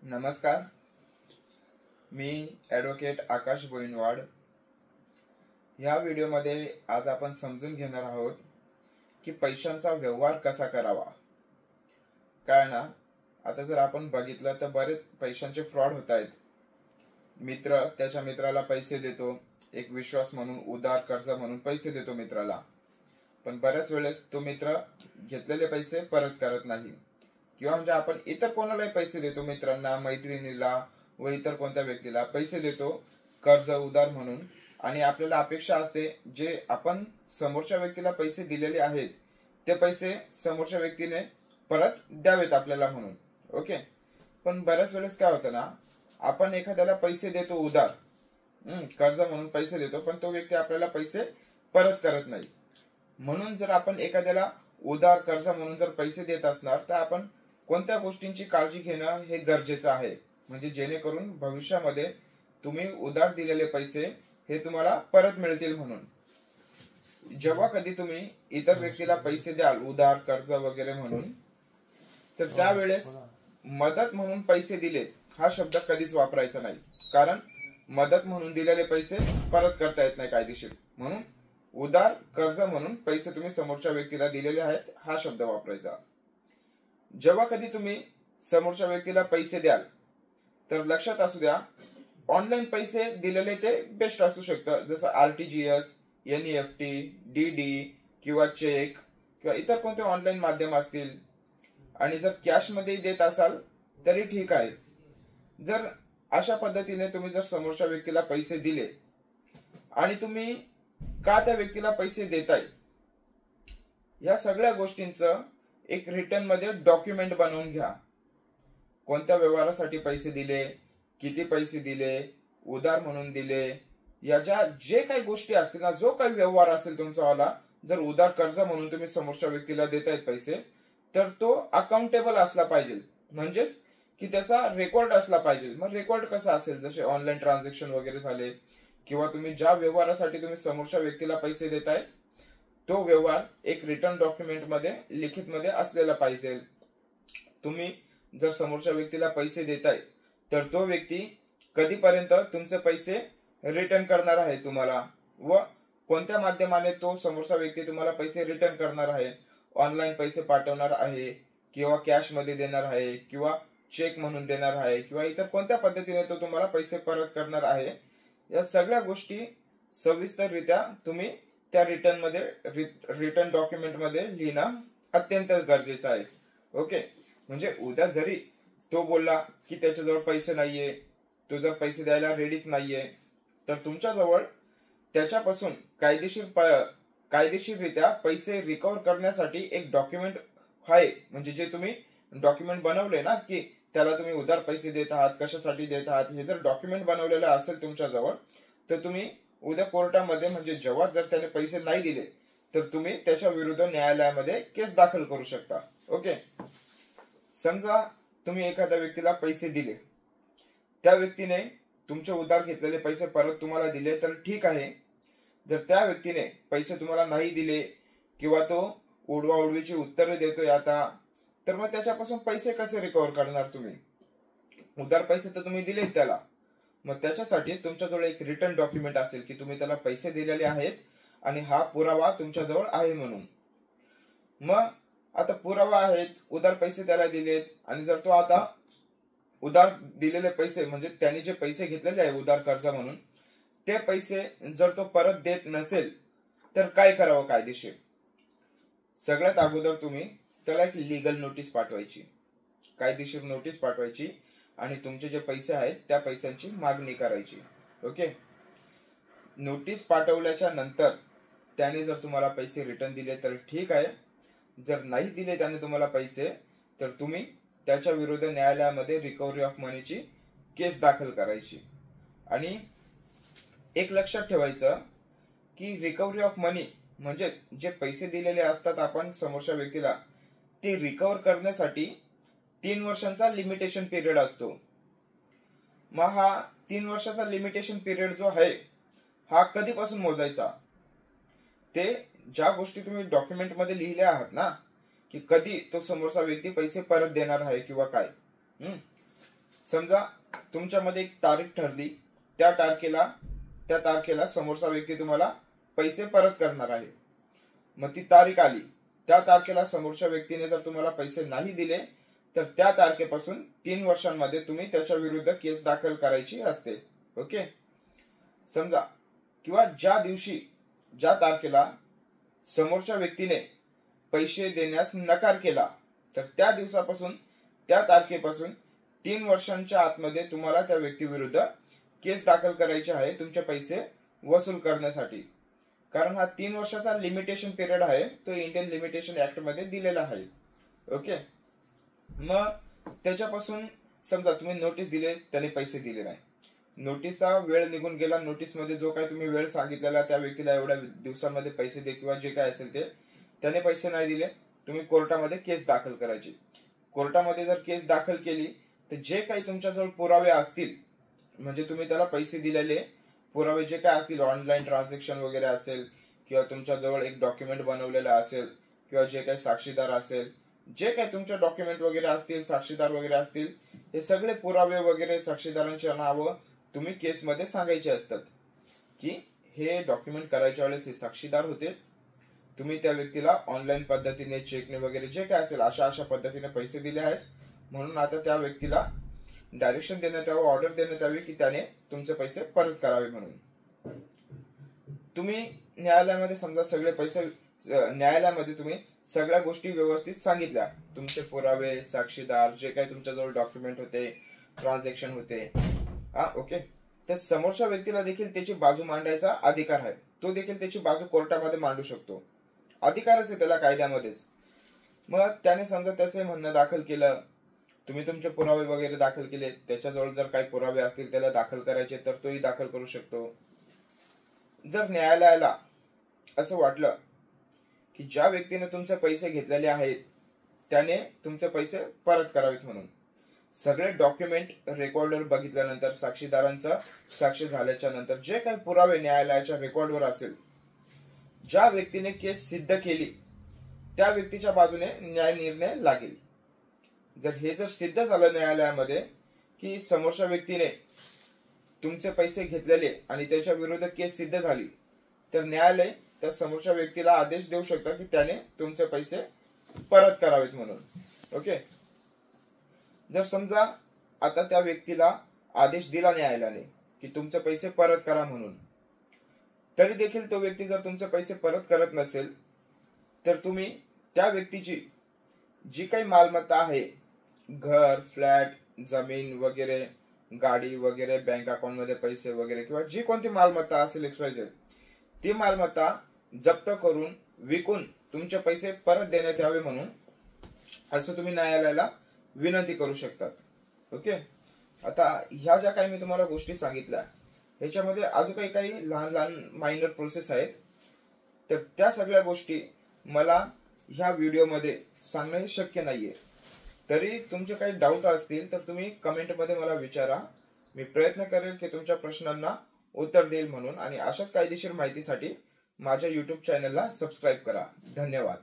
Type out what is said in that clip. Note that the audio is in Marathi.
नमस्कार, मी ॲडव्होकेट आकाश बोईनवाड। ह्या व्हिडिओमध्ये आज आपण समजून घेणार आहोत की पैशांचा व्यवहार कसा करावा। काय ना, आता जर आपण बघितलं तर बरेच पैशांचे फ्रॉड होत आहेत। मित्र त्याच्या मित्राला पैसे देतो, एक विश्वास म्हणून, उधार कर्ज म्हणून पैसे देतो मित्राला, पण बऱ्याच वेळेस तो मित्र घेतलेले पैसे परत करत नाही। किंवा म्हणजे आपण इतर कोणालाही पैसे देतो, मित्रांना, मैत्रिणीला व इतर कोणत्या व्यक्तीला पैसे देतो कर्ज उधार म्हणून, आणि आपल्याला अपेक्षा असते जे आपण समोरच्या व्यक्तीला पैसे दिलेले आहेत ते पैसे समोरच्या व्यक्तीने परत द्यावेत आपल्याला म्हणून। ओके, पण बऱ्याच वेळेस काय होतं ना, आपण एखाद्याला पैसे देतो उधार, कर्ज म्हणून पैसे देतो, पण तो व्यक्ती आपल्याला पैसे परत करत नाही। म्हणून जर आपण एखाद्याला उधार कर्ज म्हणून जर पैसे देत असणार तर आपण कोणत्या गोष्टींची काळजी घेणं हे गरजेचं आहे, म्हणजे जेणेकरून भविष्यामध्ये तुम्ही उधार दिलेले पैसे हे तुम्हाला परत मिळतील म्हणून। जेव्हा कधी तुम्ही इतर व्यक्तीला पैसे द्याल उधार कर्ज वगैरे म्हणून, तर त्यावेळेस मदत म्हणून पैसे दिले हा शब्द कधीच वापरायचा नाही, कारण मदत म्हणून दिलेले पैसे परत करता येत नाही कायदेशीर। म्हणून उधार कर्ज म्हणून पैसे तुम्ही समोरच्या व्यक्तीला दिलेले आहेत हा शब्द वापरायचा। जेव्हा कधी तुम्ही समोरच्या व्यक्तीला पैसे द्याल तर लक्षात असू द्या, ऑनलाईन पैसे दिलेले ते बेस्ट असू शकतं, जसं RTGS, NEFT, DD किंवा चेक किंवा इतर कोणते ऑनलाईन माध्यम असतील। आणि जर कॅश मध्ये देत असाल तरी ठीक आहे। जर अशा पद्धतीने तुम्ही जर समोरच्या व्यक्तीला पैसे दिले आणि तुम्ही का त्या व्यक्तीला पैसे देताय या सगळ्या गोष्टींचं एक रिटर्न मध्ये डॉक्युमेंट बनवून घ्या। कोणत्या व्यवहारासाठी पैसे दिले, किती पैसे दिले, उधार म्हणून दिले, या जे काही गोष्टी असतील ना, जो काही व्यवहार असेल तुमचावाला, जर उधार कर्ज म्हणून तुम्ही समोरच्या व्यक्तीला देतायत पैसे तर तो अकाउंटेबल असला पाहिजे, म्हणजेच की त्याचा रेकॉर्ड असला पाहिजे। मग रेकॉर्ड कसा असेल, जसे ऑनलाईन ट्रान्झॅक्शन वगैरे झाले किंवा तुम्ही ज्या व्यवहारासाठी तुम्ही समोरच्या व्यक्तीला पैसे देताय तो व्यवहार एक रिटर्न डॉक्युमेंट मध्ये लिखित मध्ये असलेला पाहिजे। तुम्ही जर समोरच्या व्यक्तीला पैसे देताय तर तो व्यक्ती कधीपर्यंत तुमचे पैसे रिटर्न करणार आहे तुम्हाला, व कोणत्या माध्यमाने तो समोरचा व्यक्ती तुम्हाला पैसे रिटर्न करणार आहे, ऑनलाईन पैसे पाठवणार आहे किंवा कॅश मध्ये देणार आहे किंवा चेक म्हणून देणार आहे किंवा इतर कोणत्या पद्धतीने तो तुम्हाला पैसे परत करणार आहे, या सगळ्या गोष्टी सविस्तररित्या तुम्ही त्या रिटर्न डॉक्युमेंट मध्ये लिहिणं अत्यंत गरजेचं आहे। ओके, म्हणजे उद्या जरी तो बोलला की त्याच्याजवळ पैसे नाहीये, तो जर पैसे द्यायला रेडीच नाहीये, तर तुमच्याजवळ त्याच्यापासून कायदेशीररित्या पैसे रिकव्हर करण्यासाठी एक डॉक्युमेंट आहे। म्हणजे जे तुम्ही डॉक्युमेंट बनवले ना, की त्याला तुम्ही उधार पैसे देत आहात, कशासाठी देत आहात, हे जर डॉक्युमेंट बनवलेलं असेल तुमच्याजवळ तर तुम्ही उद्या कोर्टामध्ये, म्हणजे जेव्हा जर त्याने पैसे नाही दिले तर तुम्ही त्याच्या विरुद्ध न्यायालयामध्ये केस दाखल करू शकता। ओके, समजा तुम्ही एखाद्या व्यक्तीला पैसे दिले, त्या व्यक्तीने तुमचे उधार घेतलेले पैसे परत तुम्हाला दिले तर ठीक आहे। जर त्या व्यक्तीने पैसे तुम्हाला नाही दिले किंवा तो उडवाउडवीची उत्तरे देतोय आता, तर मग त्याच्यापासून पैसे कसे रिकव्हर करणार तुम्ही? उधार पैसे तर तुम्ही दिलेत त्याला, मग त्याच्यासाठी तुमच्याजवळ एक रिटर्न डॉक्युमेंट असेल की तुम्ही त्याला पैसे दिलेले आहेत आणि हा पुरावा तुमच्याजवळ आहे म्हणून। मग आता पुरावा आहेत, उधार पैसे त्याला दिलेत, आणि जर तो आता उधार दिलेले पैसे, म्हणजे त्यांनी जे पैसे घेतलेले आहे उधार कर्ज म्हणून, ते पैसे जर तो परत देत नसेल तर काय करावं कायदेशीर? सगळ्यात अगोदर तुम्ही त्याला एक लीगल नोटीस पाठवायची, कायदेशीर नोटीस पाठवायची, आणि तुमचे जे पैसे आहेत त्या पैशांची मागणी करायची। ओके, नोटीस पाठवल्याच्या नंतर त्याने जर तुम्हाला पैसे रिटर्न दिले तर ठीक आहे, जर नाही दिले त्याने तुम्हाला पैसे तर तुम्ही त्याच्या विरुद्ध न्यायालयामध्ये रिकव्हरी ऑफ मनीची केस दाखल करायची। आणि एक लक्षात ठेवायचं की रिकव्हरी ऑफ मनी म्हणजे जे पैसे दिलेले असतात आपण समोरच्या व्यक्तीला, ते रिकव्हर करण्यासाठी 3 वर्षांचा लिमिटेशन पिरियड असतो। मग हा 3 वर्षाचा लिमिटेशन पिरियड जो आहे हा कधीपासून मोजायचा? ते ज्या गोष्टी तुम्ही डॉक्युमेंट मध्ये लिहिल्या आहात ना, की कधी तो समोरचा व्यक्ती पैसे परत देणार आहे किंवा काय, समजा तुमच्यामध्ये एक तारीख ठरली, त्या तारखेला समोरचा व्यक्ती तुम्हाला पैसे परत करणार आहे. मग ती तारीख आली, त्या तारखेला समोरच्या व्यक्तीने जर तुम्हाला पैसे नाही दिले तर त्या तारखेपासून 3 वर्षांमध्ये तुम्ही त्याच्या विरुद्ध केस दाखल करायची असते. ओके. समजा किंवा ज्या तारखेला समोरच्या व्यक्तीने पैसे देण्यास नकार केला तर त्या दिवसापासून त्या तारखेपासून 3 वर्षांच्या आतमध्ये तुम्हाला त्या व्यक्तीविरुद्ध केस दाखल करायची आहे तुमचे पैसे वसूल करण्यासाठी. कारण हा 3 वर्षाचा लिमिटेशन पिरियड आहे, तो इंडियन लिमिटेशन ऍक्ट मध्ये दिलेला आहे. ओके. मग त्याच्यापासून समजा तुम्ही नोटीस दिले, त्याने पैसे दिले नाही, नोटीसचा वेळ निघून गेला, नोटीस मध्ये जो काही तुम्ही वेळ सांगितलेला त्या व्यक्तीला एवढ्या दिवसांमध्ये पैसे दे किंवा जे काय असेल ते, त्याने पैसे नाही दिले, तुम्ही कोर्टामध्ये केस दाखल करायची. कोर्टामध्ये जर केस दाखल केली तर जे काही तुमच्याजवळ पुरावे असतील, म्हणजे तुम्ही त्याला पैसे दिलेले पुरावे जे काय असतील, ऑनलाईन ट्रान्झॅक्शन वगैरे असेल किंवा तुमच्याजवळ एक डॉक्युमेंट बनवलेला असेल किंवा जे काही साक्षीदार असेल, जे काही तुमचे डॉक्युमेंट वगैरे असतील, साक्षीदार वगैरे असतील, हे सगळे पुरावे वगैरे साक्षीदारांची नावं तुम्ही केसमध्ये सांगायचे असतात की हे डॉक्युमेंट करायच्या वेळेस हे साक्षीदार होते, तुम्ही त्या व्यक्तीला ऑनलाईन पद्धतीने, चेकने वगैरे जे काय असेल अशा पैसे दिले आहेत, म्हणून आता त्या व्यक्तीला डायरेक्शन देण्यात यावं, ऑर्डर देण्यात यावी की त्याने तुमचे पैसे परत करावे म्हणून. तुम्ही न्यायालयामध्ये समजा सगळे पैसे, न्यायालयामध्ये तुम्ही सगळ्या गोष्टी व्यवस्थित सांगितल्या, तुमचे पुरावे, साक्षीदार, जे काही तुमच्याजवळ डॉक्युमेंट होते, ट्रान्झॅक्शन होते, ओके, तर समोरच्या व्यक्तीला देखील त्याची बाजू मांडायचा अधिकार आहे. तो देखील त्याची बाजू कोर्टामध्ये मांडू शकतो, अधिकारच आहे त्याला कायद्यामध्येच. मग त्याने समजा त्याचे म्हणणं दाखल केलं, तुम्ही तुमचे पुरावे वगैरे दाखल केले, त्याच्याजवळ जर काही पुरावे असतील त्याला दाखल करायचे तर तोही दाखल करू शकतो. जर न्यायालयाला असं वाटलं की ज्या व्यक्तीने तुमचे पैसे घेतलेले आहेत त्याने तुमचे पैसे परत करावेत म्हणून, सगळे डॉक्युमेंट रेकॉर्डवर बघितल्यानंतर, साक्षीदारांचा साक्षी झाल्याच्या नंतर जे काही पुरावे न्यायालयाच्या रेकॉर्डवर असेल, ज्या व्यक्तीने केस सिद्ध केली त्या व्यक्तीच्या बाजूने न्याय निर्णय लागेल. जर सिद्ध झालं न्यायालयामध्ये की समोरच्या व्यक्तीने तुमचे पैसे घेतलेले आणि त्याच्या विरुद्ध केस सिद्ध झाली, तर न्यायालय त्या समोरच्या व्यक्तीला आदेश देऊ शकतं की त्याने तुमचे पैसे परत करावेत म्हणून. ओके. जर समजा आता त्या व्यक्तीला आदेश दिला न्यायालयाने की तुमचे पैसे परत करा म्हणून, तरी देखील तो व्यक्ती जर तुमचे पैसे परत करत नसेल तर तुम्ही त्या व्यक्तीची जी काही मालमत्ता आहे, घर, फ्लॅट, जमीन वगैरे, गाडी वगैरे, बँक अकाउंट मध्ये पैसे वगैरे किंवा जी कोणती मालमत्ता असेल XYZ, ती मालमत्ता जप्त करून, विकून तुमचे पैसे परत देण्यात यावे म्हणून असं तुम्ही न्यायालयाला विनंती करू शकतात. ओके. आता ह्या ज्या काही मी तुम्हाला गोष्टी सांगितल्या ह्याच्यामध्ये अजून काही लहान लहान मायनर प्रोसेस आहेत, तर त्या सगळ्या गोष्टी मला ह्या व्हिडिओमध्ये सांगणं शक्य नाहीये. तरी तुमचे काही डाऊट असतील तर तुम्ही कमेंटमध्ये मला विचारा, मी प्रयत्न करेल की तुमच्या प्रश्नांना उत्तर देईल म्हणून. आणि अशाच कायदेशीर माहितीसाठी माझ्या YouTube चॅनलला सबस्क्राईब करा. धन्यवाद.